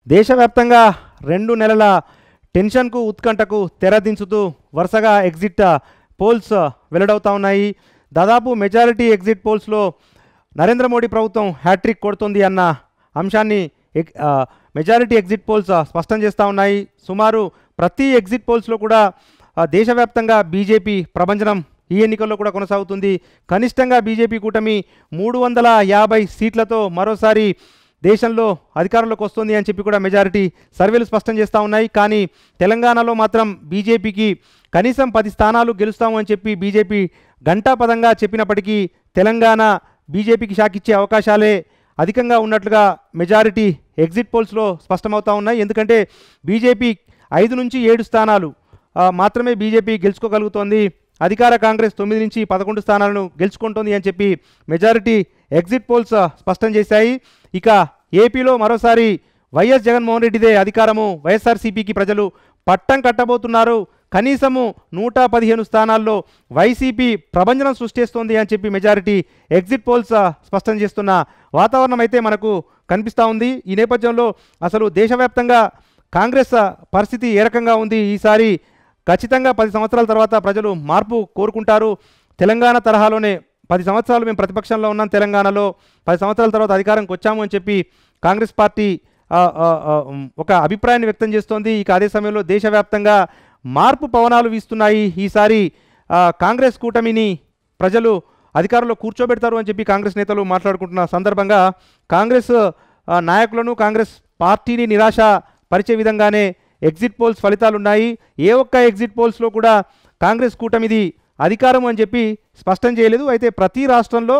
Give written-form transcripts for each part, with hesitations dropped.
దేశవ్యాప్తంగా 2 నెలల టెన్షన్కు ఉత్కంఠకు తెరదించుతూ వరుసగా ఎగ్జిట్ పోల్స్ వెల్లడవుతా ఉన్నాయి. దాదాపు మెజారిటీ ఎగ్జిట్ పోల్స్లో నరేంద్ర మోడీ ప్రభుత్వం హ్యాట్రిక్ కొడుతుంది అన్న అంశాన్ని మెజారిటీ ఎగ్జిట్ పోల్స్ స్పష్టం చేస్తూ ఉన్నాయి. సుమారు ప్రతి ఎగ్జిట్ పోల్స్లో కూడా దేశవ్యాప్తంగా బీజేపీ ప్రభంజనం ఈ ఎన్నికల్లో కూడా కొనసాగుతుంది. కనిష్టంగా బీజేపీ కూటమి 350 సీట్లతో మరోసారి దేశంలో అధికారంలోకి వస్తుంది అని చెప్పి కూడా మెజారిటీ సర్వేలు స్పష్టం చేస్తూ ఉన్నాయి. కానీ తెలంగాణలో మాత్రం బీజేపీకి కనీసం 10 స్థానాలు గెలుస్తాము అని చెప్పి బీజేపీ ఘంటాపదంగా చెప్పినప్పటికీ తెలంగాణ బీజేపీకి షాక్ ఇచ్చే అవకాశాలే అధికంగా ఉన్నట్లుగా మెజారిటీ ఎగ్జిట్ పోల్స్లో స్పష్టమవుతూ ఉన్నాయి. ఎందుకంటే బీజేపీ 5 నుంచి 7 స్థానాలు మాత్రమే బీజేపీ గెలుచుకోగలుగుతోంది. అధికార కాంగ్రెస్ 9 నుంచి 11 స్థానాలను గెలుచుకుంటుంది అని చెప్పి మెజారిటీ ఎగ్జిట్ పోల్స్ స్పష్టం చేశాయి. ఇక ఏపీలో మరోసారి వైఎస్ జగన్మోహన్ రెడ్డిదే అధికారము, వైఎస్ఆర్సీపీకి ప్రజలు పట్టం కట్టబోతున్నారు. కనీసము 115 స్థానాల్లో వైసీపీ ప్రభంజనం సృష్టిస్తోంది అని చెప్పి మెజారిటీ ఎగ్జిట్ పోల్స్ స్పష్టం చేస్తున్న వాతావరణం అయితే మనకు కనిపిస్తూ ఉంది. ఈ నేపథ్యంలో అసలు దేశవ్యాప్తంగా కాంగ్రెస్ పరిస్థితి ఏ రకంగా ఉంది? ఈసారి ఖచ్చితంగా 10 సంవత్సరాల తర్వాత ప్రజలు మార్పు కోరుకుంటారు. తెలంగాణ తరహాలోనే 10 సంవత్సరాలు మేము ప్రతిపక్షంలో ఉన్నాం, తెలంగాణలో 10 సంవత్సరాల తర్వాత అధికారంకి వచ్చాము అని చెప్పి కాంగ్రెస్ పార్టీ ఒక అభిప్రాయాన్ని వ్యక్తం చేస్తోంది. ఇక అదే సమయంలో దేశవ్యాప్తంగా మార్పు పవనాలు వీస్తున్నాయి. ఈసారి కాంగ్రెస్ కూటమిని ప్రజలు అధికారంలో కూర్చోబెడతారు అని చెప్పి కాంగ్రెస్ నేతలు మాట్లాడుకుంటున్న సందర్భంగా కాంగ్రెస్ నాయకులను, కాంగ్రెస్ పార్టీని నిరాశ పరిచే విధంగానే ఎగ్జిట్ పోల్స్ ఫలితాలు ఉన్నాయి. ఏ ఒక్క ఎగ్జిట్ పోల్స్లో కూడా కాంగ్రెస్ కూటమిది అధికారం అని చెప్పి స్పష్టం చేయలేదు. అయితే ప్రతి రాష్ట్రంలో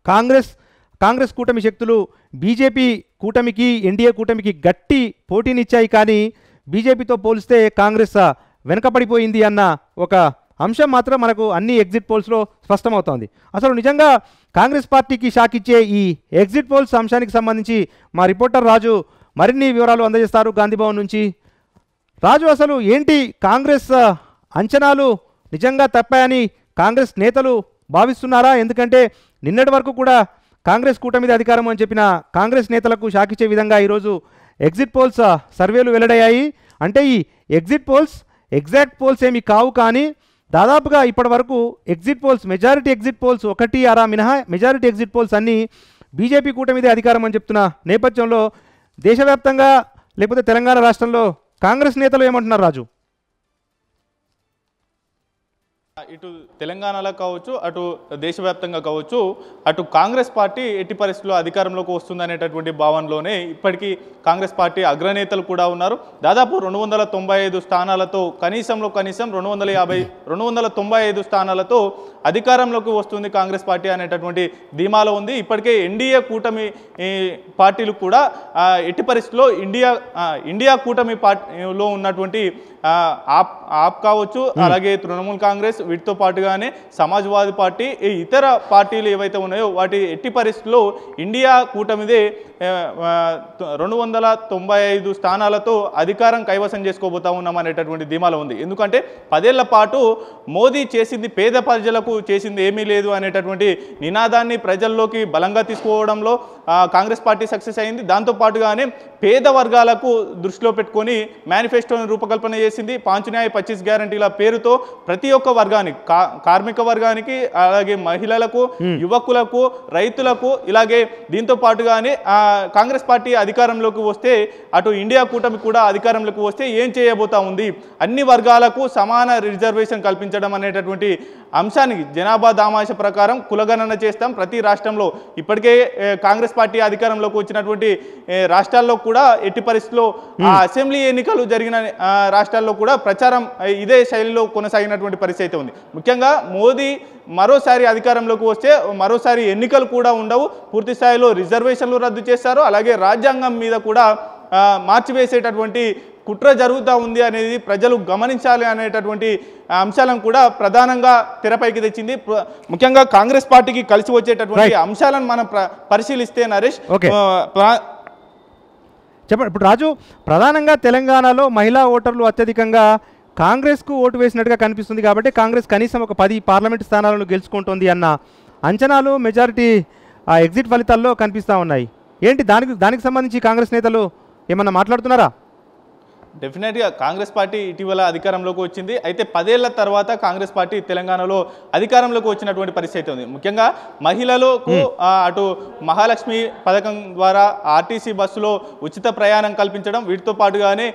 కాంగ్రెస్ కూటమి శక్తులు బీజేపీ కూటమికి, ఎన్డీఏ కూటమికి గట్టి పోటీనిచ్చాయి. కానీ బీజేపీతో పోలిస్తే కాంగ్రెస్ వెనకపడిపోయింది అన్న ఒక అంశం మాత్రం మనకు అన్ని ఎగ్జిట్ పోల్స్లో స్పష్టమవుతోంది. అసలు నిజంగా కాంగ్రెస్ పార్టీకి షాక్ ఇచ్చే ఈ ఎగ్జిట్ పోల్స్ అంశానికి సంబంధించి మా రిపోర్టర్ రాజు మరిన్ని వివరాలు అందజేస్తారు గాంధీభవన్ నుంచి. రాజు, అసలు ఏంటి కాంగ్రెస్ అంచనాలు నిజంగా తప్పాయని కాంగ్రెస్ నేతలు భావిస్తున్నారా? ఎందుకంటే నిన్నటి వరకు కూడా కాంగ్రెస్ కూటమిది అధికారం అని చెప్పిన కాంగ్రెస్ నేతలకు షాక్ ఇచ్చే విధంగా ఈరోజు ఎగ్జిట్ పోల్స్ సర్వేలు వెల్లడయ్యాయి. అంటే ఈ ఎగ్జిట్ పోల్స్ ఎగ్జాక్ట్ పోల్స్ ఏమి కావు, కానీ దాదాపుగా ఇప్పటి వరకు exit polls majority exit polls 1-6 మినహా మెజారిటీ ఎగ్జిట్ పోల్స్ అన్నీ బీజేపీ కూటమిదే అధికారం అని చెప్తున్న నేపథ్యంలో దేశవ్యాప్తంగా లేకపోతే తెలంగాణ రాష్ట్రంలో కాంగ్రెస్ నేతలు ఏమంటున్నారు రాజు? ఇటు తెలంగాణలో కావచ్చు, అటు దేశవ్యాప్తంగా కావచ్చు, అటు కాంగ్రెస్ పార్టీ ఎట్టి పరిస్థితుల్లో అధికారంలోకి వస్తుందనేటటువంటి భావనలోనే ఇప్పటికీ కాంగ్రెస్ పార్టీ అగ్రనేతలు కూడా ఉన్నారు. దాదాపు 295 స్థానాలతో కనీసం 295 స్థానాలతో అధికారంలోకి వస్తుంది కాంగ్రెస్ పార్టీ అనేటటువంటి ధీమాలో ఉంది. ఇప్పటికే ఎన్డీఏ కూటమి పార్టీలు కూడా ఎట్టి పరిస్థితుల్లో ఇండియా కూటమి పార్టీలో ఉన్నటువంటి ఆప్ కావచ్చు, అలాగే తృణమూల్ కాంగ్రెస్, వీటితో పాటుగానే సమాజ్వాదీ పార్టీ, ఈ ఇతర పార్టీలు ఏవైతే ఉన్నాయో వాటి ఎట్టి పరిస్థితుల్లో ఇండియా కూటమిదే 295 స్థానాలతో అధికారం కైవసం చేసుకోబోతా ఉన్నాం అనేటటువంటి ధీమాలో ఉంది. ఎందుకంటే 10 ఏళ్ల పాటు మోదీ చేసింది పేద ప్రజలకు చేసింది ఏమీ లేదు అనేటటువంటి నినాదాన్ని ప్రజల్లోకి బలంగా తీసుకోవడంలో కాంగ్రెస్ పార్టీ సక్సెస్ అయింది. దాంతోపాటుగానే పేద వర్గాలకు దృష్టిలో పెట్టుకొని మేనిఫెస్టోని రూపకల్పన చేసింది. 5 న్యాయ 25 గ్యారంటీల పేరుతో ప్రతి ఒక్క వర్గానికి, కార్మిక వర్గానికి, అలాగే మహిళలకు, యువకులకు, రైతులకు, ఇలాగే దీంతో పాటుగానే కాంగ్రెస్ పార్టీ అధికారంలోకి వస్తే, అటు ఇండియా కూటమి కూడా అధికారంలోకి వస్తే ఏం చేయబోతా ఉంది, అన్ని వర్గాలకు సమాన రిజర్వేషన్ కల్పించడం అనేటటువంటి అంశానికి జనాభా దామాష ప్రకారం కులగణన చేస్తాం. ప్రతి రాష్ట్రంలో ఇప్పటికే కాంగ్రెస్ పార్టీ అధికారంలోకి వచ్చినటువంటి రాష్ట్రాల్లో కూడా ఎట్టి పరిస్థితుల్లో అసెంబ్లీ ఎన్నికలు జరిగిన రాష్ట్రాల్లో కూడా ప్రచారం ఇదే శైలిలో కొనసాగినటువంటి పరిస్థితి అయితే ఉంది. ముఖ్యంగా మోదీ మరోసారి అధికారంలోకి వస్తే మరోసారి ఎన్నికలు కూడా ఉండవు, పూర్తి స్థాయిలో రిజర్వేషన్లు రద్దు చేస్తారు, అలాగే రాజ్యాంగం మీద కూడా మార్చివేసేటటువంటి కుట్ర జరుగుతూ ఉంది అనేది ప్రజలు గమనించాలి అనేటటువంటి అంశాలను కూడా ప్రధానంగా తెరపైకి తెచ్చింది. ముఖ్యంగా కాంగ్రెస్ పార్టీకి కలిసి వచ్చేటటువంటి అంశాలను మనం పరిశీలిస్తే నరేష్ చెప్పండి. ఇప్పుడు రాజు, ప్రధానంగా తెలంగాణలో మహిళా ఓటర్లు అత్యధికంగా కాంగ్రెస్కు ఓటు వేసినట్టుగా కనిపిస్తుంది కాబట్టి కాంగ్రెస్ కనీసం ఒక 10 పార్లమెంటు స్థానాలను గెలుచుకుంటుంది అన్న అంచనాలు మెజారిటీ ఎగ్జిట్ ఫలితాల్లో కనిపిస్తూ ఉన్నాయి. ఏంటి దానికి సంబంధించి కాంగ్రెస్ నేతలు ఏమన్నా మాట్లాడుతున్నారా? డెఫినెట్గా కాంగ్రెస్ పార్టీ ఇటీవల అధికారంలోకి వచ్చింది. అయితే 10 ఏళ్ల తర్వాత కాంగ్రెస్ పార్టీ తెలంగాణలో అధికారంలోకి వచ్చినటువంటి పరిస్థితి ఉంది. ముఖ్యంగా మహిళలకు అటు మహాలక్ష్మి పథకం ద్వారా ఆర్టీసీ బస్సులో ఉచిత ప్రయాణం కల్పించడం, వీటితో పాటుగానే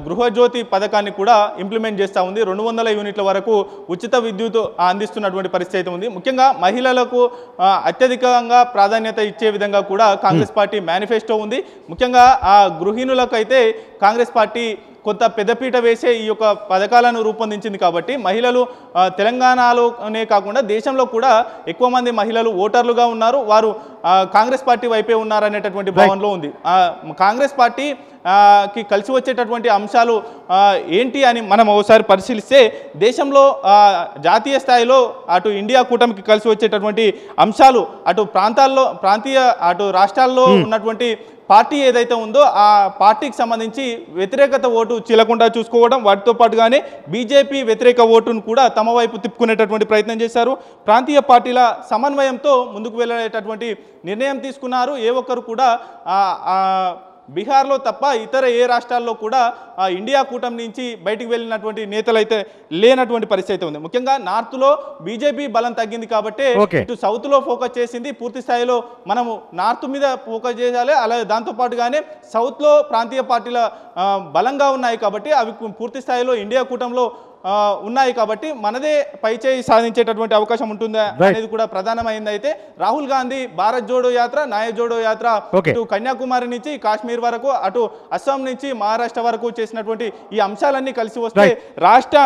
గృహజ్యోతి పథకాన్ని కూడా ఇంప్లిమెంట్ చేస్తూ ఉంది. 200 యూనిట్ల వరకు ఉచిత విద్యుత్ అందిస్తున్నటువంటి పరిస్థితి ఉంది. ముఖ్యంగా మహిళలకు అత్యధికంగా ప్రాధాన్యత ఇచ్చే విధంగా కూడా కాంగ్రెస్ పార్టీ మేనిఫెస్టో ఉంది. ముఖ్యంగా ఆ గృహిణులకు అయితే కాంగ్రెస్ పార్టీ కొంత పెద్దపీట వేసే ఈ యొక్క పథకాలను రూపొందించింది. కాబట్టి మహిళలు తెలంగాణలోనే కాకుండా దేశంలో కూడా ఎక్కువ మంది మహిళలు ఓటర్లుగా ఉన్నారు. వారు కాంగ్రెస్ పార్టీ వైపే ఉన్నారనేటటువంటి భావనలో ఉంది. కాంగ్రెస్ పార్టీ కి కలిసి వచ్చేటటువంటి అంశాలు ఏంటి అని మనం ఒకసారి పరిశీలిస్తే దేశంలో జాతీయ స్థాయిలో అటు ఇండియా కూటమికి కలిసి వచ్చేటటువంటి అంశాలు అటు ప్రాంతీయ అటు రాష్ట్రాల్లో ఉన్నటువంటి పార్టీ ఏదైతే ఉందో ఆ పార్టీకి సంబంధించి వ్యతిరేకత ఓటు చీలకుండా చూసుకోవడం, వాటితో పాటుగానే బీజేపీ వ్యతిరేక ఓటును కూడా తమ వైపు తిప్పుకునేటటువంటి ప్రయత్నం చేశారు. ప్రాంతీయ పార్టీల సమన్వయంతో ముందుకు వెళ్ళేటటువంటి నిర్ణయం తీసుకున్నారు. ఏ ఒక్కరు కూడా బీహార్లో తప్ప ఇతర ఏ రాష్ట్రాల్లో కూడా ఇండియా కూటమి నుంచి బయటికి వెళ్ళినటువంటి నేతలు అయితే లేనటువంటి పరిస్థితి ఉంది. ముఖ్యంగా నార్త్లో బీజేపీ బలం తగ్గింది కాబట్టి ఇటు సౌత్లో ఫోకస్ చేసింది. పూర్తి స్థాయిలో మనము నార్త్ మీద ఫోకస్ చేయాలి. అలాగే దాంతోపాటుగానే సౌత్లో ప్రాంతీయ పార్టీల బలంగా ఉన్నాయి కాబట్టి అవి పూర్తి స్థాయిలో ఇండియా కూటమిలో ఉన్నాయి కాబట్టి మనదే పైచేయి సాధించేటటువంటి అవకాశం ఉంటుందా అనేది కూడా ప్రధానమైంది. అయితే రాహుల్ గాంధీ భారత్ జోడో యాత్ర, న్యాయ జోడో యాత్ర ఇటు కన్యాకుమారి నుంచి కాశ్మీర్ వరకు, అటు అస్సాం నుంచి మహారాష్ట్ర వరకు చేసినటువంటి ఈ అంశాలన్నీ కలిసి వస్తే రాష్ట్ర